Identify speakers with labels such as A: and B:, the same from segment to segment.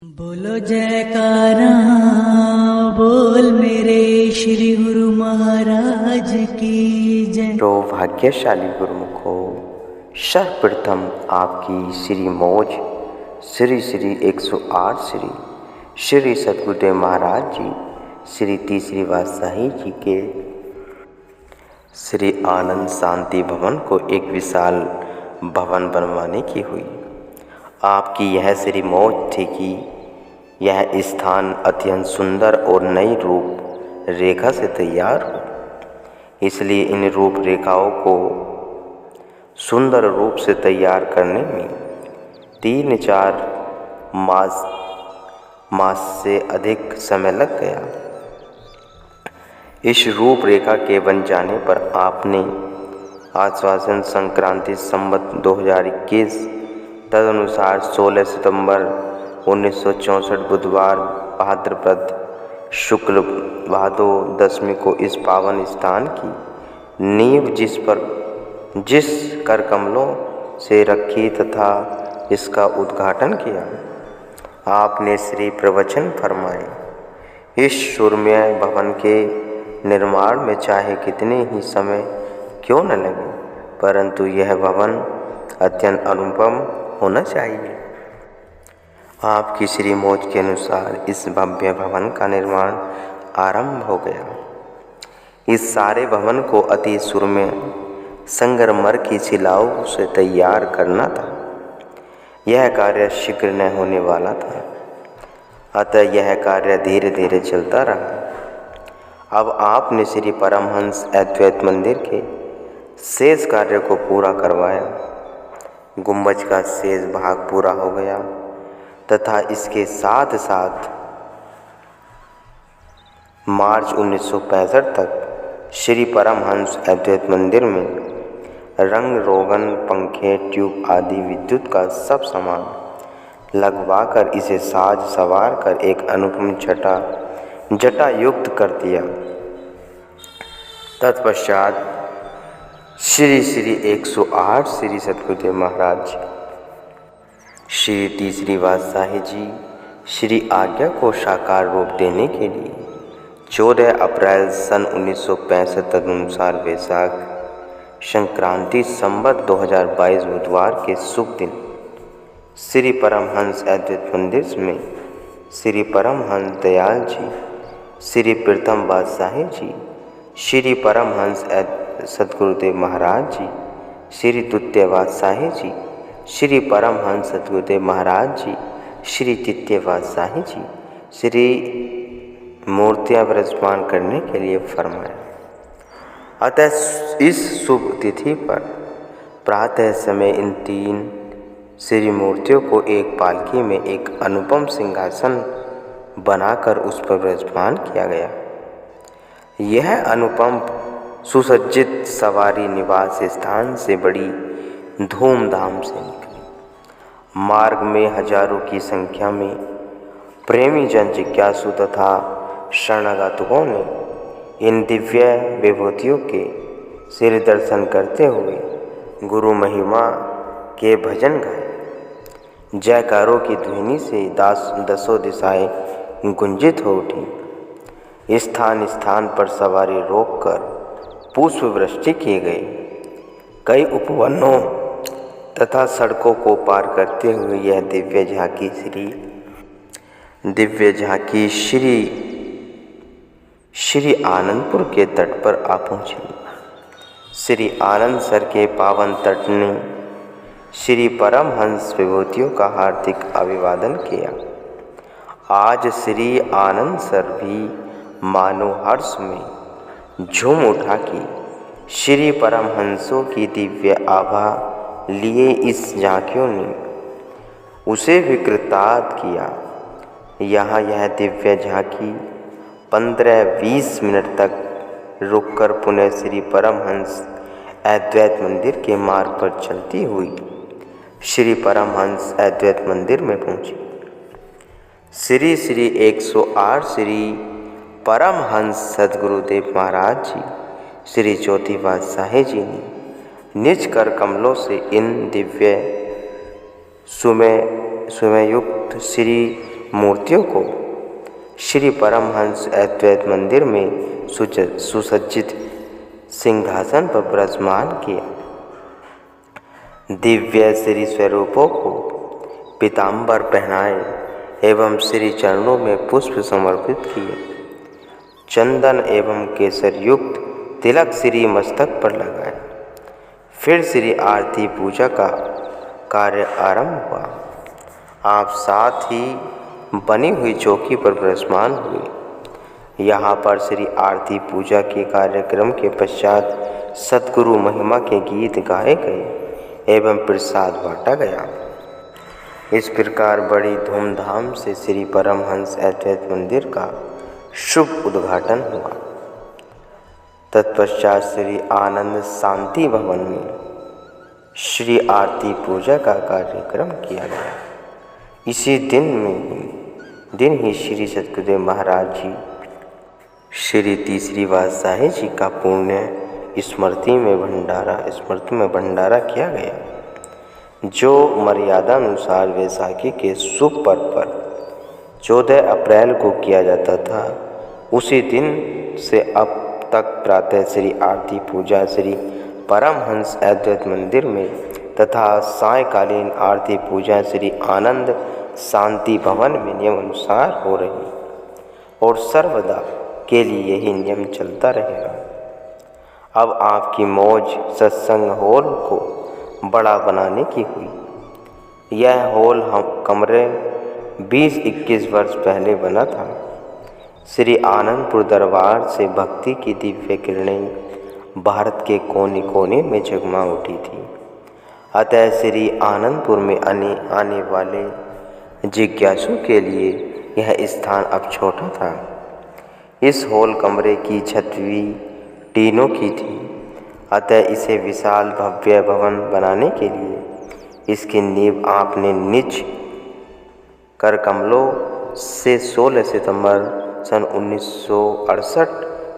A: बोलो जयकारा बोल मेरे श्री गुरु महाराज की जय।
B: तो भाग्यशाली गुरुमुखों, सर्वप्रथम आपकी श्री मौज श्री श्री 108 श्री सद्गुरुदेव महाराज जी श्री तीसरी पातशाही जी के श्री आनंद शांति भवन को एक विशाल भवन बनवाने की हुई। आपकी यह श्री मौज थी कि यह स्थान अत्यंत सुंदर और नई रूप रेखा से तैयार हो, इसलिए इन रूप रेखाओं को सुंदर रूप से तैयार करने में 3-4 मास से अधिक समय लग गया। इस रूप रेखा के बन जाने पर आपने आश्वासन संक्रांति संवत 2021 तदनुसार 16 सितंबर 1964 बुधवार भाद्रपद शुक्ल भादो दशमी को इस पावन स्थान की नींव जिस कर कमलों से रखी तथा इसका उद्घाटन किया। आपने श्री प्रवचन फरमाए। इस सुरम्य भवन के निर्माण में चाहे कितने ही समय क्यों न लगे, परंतु यह भवन अत्यंत अनुपम होना चाहिए। आपकी श्री मौज के अनुसार इस भव्य भवन का निर्माण आरंभ हो गया। इस सारे भवन को अति सुरम्य संगमरमर की शिलाओं से तैयार करना था। यह कार्य शीघ्र न होने वाला था, अतः यह कार्य धीरे धीरे चलता रहा। अब आपने श्री परमहंस अद्वैत मंदिर के शेष कार्य को पूरा करवाया। गुंबज का शेष भाग पूरा हो गया तथा इसके साथ साथ मार्च 1965 तक श्री परमहंस अद्वैत मंदिर में रंग रोगन पंखे ट्यूब आदि विद्युत का सब सामान लगवाकर इसे साज सवार कर एक अनुपम जटा युक्त कर दिया। तत्पश्चात श्री श्री 108 श्री सद्गुरुदेव महाराज श्री तीसरी पातशाही जी श्री आज्ञा को साकार रूप देने के लिए 14 अप्रैल सन 1965 तदनुसार वैशाख संक्रांति संवत 2022 बुधवार के शुभ दिन श्री परमहंस अद्वैत मंदिर में श्री परमहंस दयाल जी श्री प्रथम पातशाही जी श्री परमहंस सद्गुरुदेव महाराज जी श्री द्वितीय पातशाही जी श्री परमहंस सद्गुरुदेव महाराज जी श्री तृतीय पातशाही जी श्री मूर्तियाँ विराजमान करने के लिए फरमाया। अतः इस शुभ तिथि पर प्रातः समय इन 3 श्री मूर्तियों को एक पालकी में एक अनुपम सिंहासन बनाकर उस पर विराजमान किया गया। यह अनुपम सुसज्जित सवारी निवास स्थान से बड़ी धूमधाम से निकली। मार्ग में हजारों की संख्या में प्रेमी जन जिज्ञासु तथा शरणागतों ने इन दिव्य विभूतियों के सिर दर्शन करते हुए गुरु महिमा के भजन गाए। जयकारों की ध्वनि से दसों दिशाएं गुंजित हो उठी। स्थान स्थान पर सवारी रोककर पुष्प वृष्टि किए गए। कई उपवनों तथा सड़कों को पार करते हुए यह दिव्य झांकी श्री आनंदपुर के तट पर आ पहुँची। श्री आनंद सर के पावन तट ने श्री परमहंस विभूतियों का हार्दिक अभिवादन किया। आज श्री आनंद सर भी मानो हर्ष में झूम उठा कि श्री परमहंसों की दिव्य आभा लिए इस झांकियों ने उसे भी कृतार्थ किया। यहाँ यह दिव्य झांकी 15-20 मिनट तक रुककर पुनः श्री परमहंस अद्वैत मंदिर के मार्ग पर चलती हुई श्री परमहंस अद्वैत मंदिर में पहुँची। श्री श्री 108 श्री परमहंस सद्गुरुदेव महाराज जी श्री चौथी पातशाही जी ने निज कर कमलों से इन दिव्य सुमयुक्त श्री मूर्तियों को श्री परमहंस अद्वैत मंदिर में सुसज्जित सिंहासन पर विराजमान किया। दिव्य श्री स्वरूपों को पीताम्बर पहनाए एवं श्री चरणों में पुष्प समर्पित किए। चंदन एवं केसर युक्त तिलक श्री मस्तक पर लगाए। फिर श्री आरती पूजा का कार्य आरंभ हुआ। आप साथ ही बनी हुई चौकी पर विराजमान हुए। यहाँ पर श्री आरती पूजा के कार्यक्रम के पश्चात सद्गुरु महिमा के गीत गाए गए एवं प्रसाद बांटा गया। इस प्रकार बड़ी धूमधाम से श्री परमहंस अद्वैत मंदिर का शुभ उद्घाटन हुआ। तत्पश्चात श्री आनंद शांति भवन में श्री आरती पूजा का कार्यक्रम किया गया। इसी दिन ही श्री सद्गुरुदेव महाराज जी श्री तीसरी पातशाही जी का पुण्य स्मृति में भंडारा किया गया, जो मर्यादा अनुसार वैसाखी के शुभ पर्व पर 14 अप्रैल को किया जाता था। उसी दिन से अब तक प्रातः श्री आरती पूजा श्री परमहंस अद्वैत मंदिर में तथा सायंकालीन आरती पूजा श्री आनंद शांति भवन में नियम अनुसार हो रही और सर्वदा के लिए यही नियम चलता रहेगा। अब आपकी मौज सत्संग हॉल को बड़ा बनाने की हुई। यह हॉल कमरे 20-21 वर्ष पहले बना था। श्री आनंदपुर दरबार से भक्ति की दिव्य किरणें भारत के कोने कोने में जगमा उठी थी। अतः श्री आनंदपुर में आने वाले जिज्ञासु के लिए यह स्थान अब छोटा था। इस हॉल कमरे की छतरी टीनों की थी। अतः इसे विशाल भव्य भवन बनाने के लिए इसकी नींव आपने निज कर कमलों से 16 सितंबर सन 1968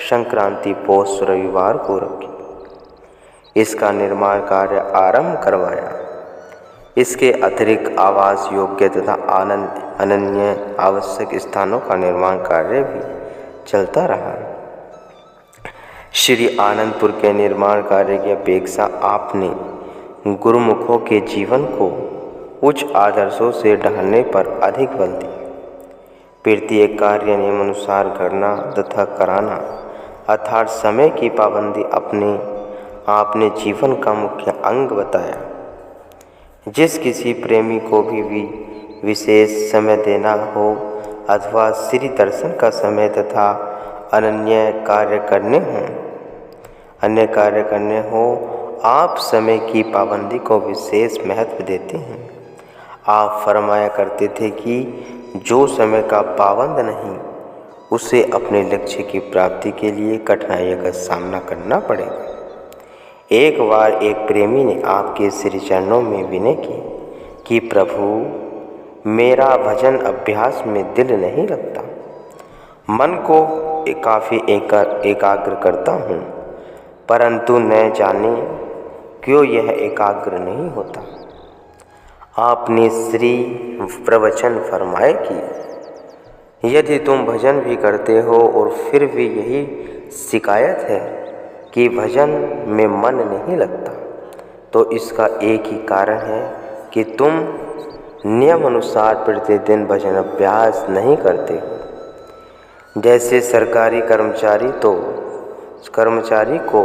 B: संक्रांति पौष रविवार को रखी। इसका निर्माण कार्य आरंभ करवाया। इसके अतिरिक्त आवास योग्य तथा अनन्य आवश्यक स्थानों का निर्माण कार्य भी चलता रहा। श्री आनंदपुर के निर्माण कार्य की अपेक्षा आपने गुरुमुखों के जीवन को उच्च आदर्शों से ढालने पर अधिक बल दिया। प्रत्येक कार्य नियम अनुसार करना तथा कराना अर्थात समय की पाबंदी आपने जीवन का मुख्य अंग बताया। जिस किसी प्रेमी को भी विशेष समय देना हो अथवा श्री दर्शन का समय तथा अन्य कार्य करने हो, आप समय की पाबंदी को विशेष महत्व देते हैं। आप फरमाया करते थे कि जो समय का पाबंद नहीं, उसे अपने लक्ष्य की प्राप्ति के लिए कठिनाइयों का सामना करना पड़ेगा। एक बार एक प्रेमी ने आपके श्री चरणों में विनय की कि प्रभु, मेरा भजन अभ्यास में दिल नहीं लगता। मन को काफ़ी एकाग्र करता हूँ, परंतु न जाने क्यों यह एकाग्र नहीं होता। आपने श्री प्रवचन फरमाए कि यदि तुम भजन भी करते हो और फिर भी यही शिकायत है कि भजन में मन नहीं लगता, तो इसका एक ही कारण है कि तुम नियम अनुसार प्रतिदिन भजन अभ्यास नहीं करते हो। जैसे सरकारी कर्मचारी को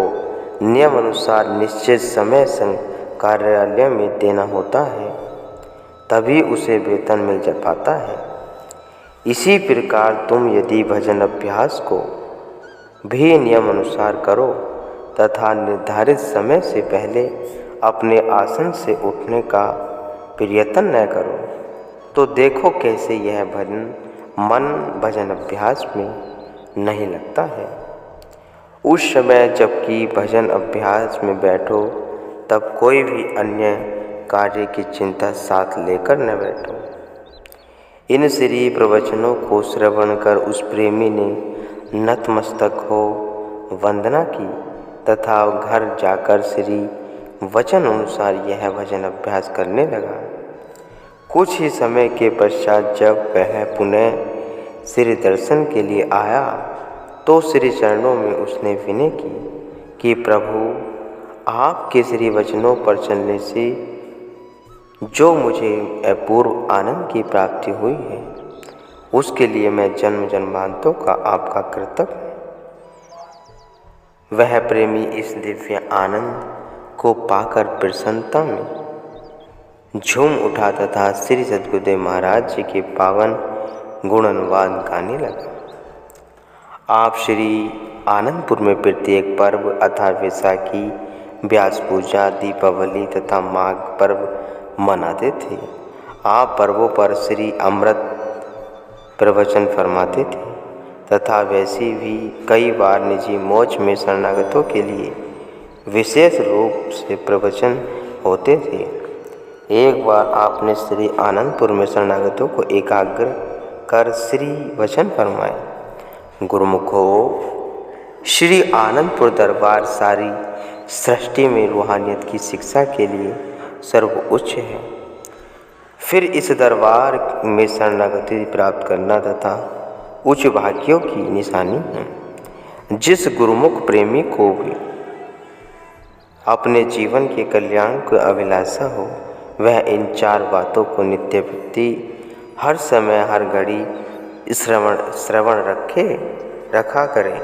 B: नियम अनुसार निश्चित समय कार्यालय में देना होता है, तभी उसे वेतन मिल जा पाता है। इसी प्रकार तुम यदि भजन अभ्यास को भी नियम अनुसार करो तथा निर्धारित समय से पहले अपने आसन से उठने का प्रयत्न न करो, तो देखो कैसे यह मन भजन अभ्यास में नहीं लगता है। उस समय जबकि भजन अभ्यास में बैठो, तब कोई भी अन्य कार्य की चिंता साथ लेकर न बैठो। इन श्री प्रवचनों को श्रवण कर उस प्रेमी ने नतमस्तक हो वंदना की तथा घर जाकर श्री वचन अनुसार यह भजन अभ्यास करने लगा। कुछ ही समय के पश्चात जब वह पुनः श्री दर्शन के लिए आया तो श्री चरणों में उसने विनय की कि प्रभु, आपके श्री वचनों पर चलने से जो मुझे अपूर्व आनंद की प्राप्ति हुई है, उसके लिए मैं जन्म जन्मांतों का आपका कृतज्ञ। वह प्रेमी इस दिव्य आनंद को पाकर प्रसन्नता में झूम उठा तथा श्री सद्गुरुदेव महाराज जी के पावन गुणानुवाद गाने लगा। आप श्री आनंदपुर में प्रत्येक पर्व अर्थात वैसाखी, व्यास पूजा, दीपावली तथा माघ पर्व मनाते थे। आप पर्वों पर श्री अमृत प्रवचन फरमाते थे तथा वैसे भी कई बार निजी मौज में शरणागतों के लिए विशेष रूप से प्रवचन होते थे। एक बार आपने श्री आनंदपुर में शरणागतों को एकाग्र कर श्री वचन फरमाए, गुरुमुखो, श्री आनंदपुर दरबार सारी सृष्टि में रूहानियत की शिक्षा के लिए सर्वोच्च है। फिर इस दरबार में शरणागति प्राप्त करना तथा उच्च भाग्यों की निशानी है। जिस गुरुमुख प्रेमी को भी अपने जीवन के कल्याण को अभिलाषा हो, वह इन 4 बातों को नित्य प्रति हर समय हर घड़ी श्रवण रखा करे।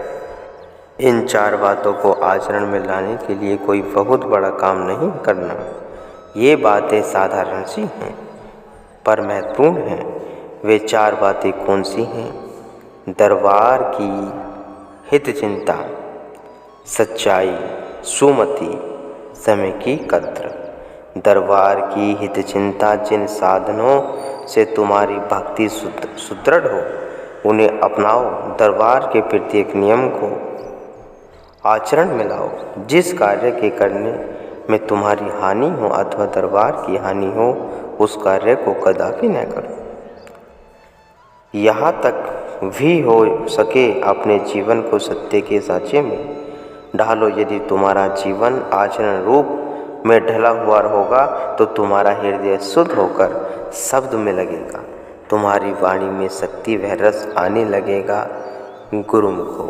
B: इन 4 बातों को आचरण में लाने के लिए कोई बहुत बड़ा काम नहीं करना। ये बातें साधारण सी हैं पर महत्वपूर्ण हैं। वे 4 बातें कौन सी हैं? दरबार की हित चिंता, सच्चाई, सुमति, समय की कद्र। दरबार की हित चिंता, जिन साधनों से तुम्हारी भक्ति सुदृढ़ हो उन्हें अपनाओ। दरबार के प्रत्येक नियम को आचरण में लाओ। जिस कार्य के करने में तुम्हारी हानि हो अथवा दरबार की हानि हो, उस कार्य को कदापि न करो। यहाँ तक भी हो सके अपने जीवन को सत्य के साँचे में ढालो। यदि तुम्हारा जीवन आचरण रूप में ढला हुआ होगा तो तुम्हारा हृदय शुद्ध होकर शब्द में लगेगा, तुम्हारी वाणी में शक्ति व रस आने लगेगा। गुरुमुखो।